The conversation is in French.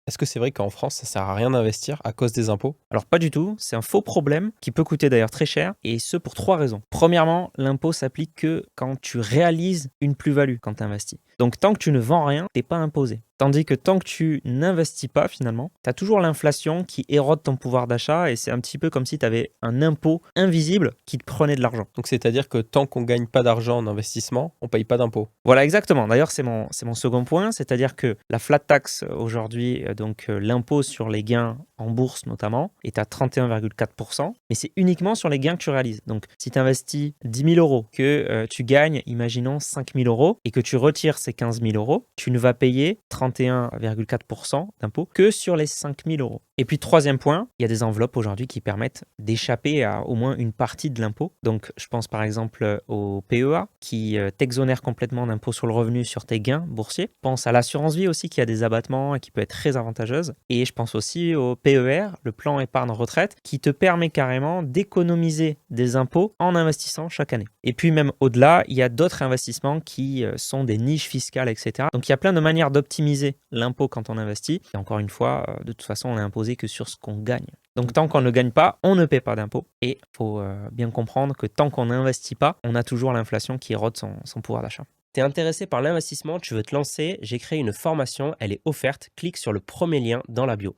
Est-ce que c'est vrai qu'en France, ça sert à rien d'investir à cause des impôts? Alors pas du tout, c'est un faux problème qui peut coûter d'ailleurs très cher et ce pour 3 raisons. Premièrement, l'impôt s'applique que quand tu réalises une plus-value quand tu investis. Donc tant que tu ne vends rien, tu n'es pas imposé. Tandis que tant que tu n'investis pas finalement, tu as toujours l'inflation qui érode ton pouvoir d'achat et c'est un petit peu comme si tu avais un impôt invisible qui te prenait de l'argent. Donc c'est-à-dire que tant qu'on gagne pas d'argent en investissement, on paye pas d'impôts. Voilà, exactement. D'ailleurs, c'est mon second point, c'est-à-dire que la flat tax aujourd'hui, donc l'impôt sur les gains en bourse notamment, est à 31,4%, mais c'est uniquement sur les gains que tu réalises. Donc, si tu investis 10 000 euros, que tu gagnes, imaginons 5 000 euros, et que tu retires ces 15 000 euros, tu ne vas payer 31,4% d'impôt que sur les 5 000 euros. Et puis, troisième point, il y a des enveloppes aujourd'hui qui permettent d'échapper à au moins une partie de l'impôt. Donc, je pense par exemple au PEA qui t'exonère complètement d'impôt sur le revenu sur tes gains boursiers. Je pense à l'assurance vie aussi qui a des abattements et qui peut être très avantageuse. Et je pense aussi au PER, le plan épargne retraite, qui te permet carrément d'économiser des impôts en investissant chaque année. Et puis même au-delà, il y a d'autres investissements qui sont des niches fiscales, etc. Donc il y a plein de manières d'optimiser l'impôt quand on investit. Et encore une fois, de toute façon, on est imposé que sur ce qu'on gagne. Donc tant qu'on ne gagne pas, on ne paie pas d'impôt. Et il faut bien comprendre que tant qu'on n'investit pas, on a toujours l'inflation qui érode son pouvoir d'achat. T'es intéressé par l'investissement, tu veux te lancer, j'ai créé une formation, elle est offerte, clique sur le premier lien dans la bio.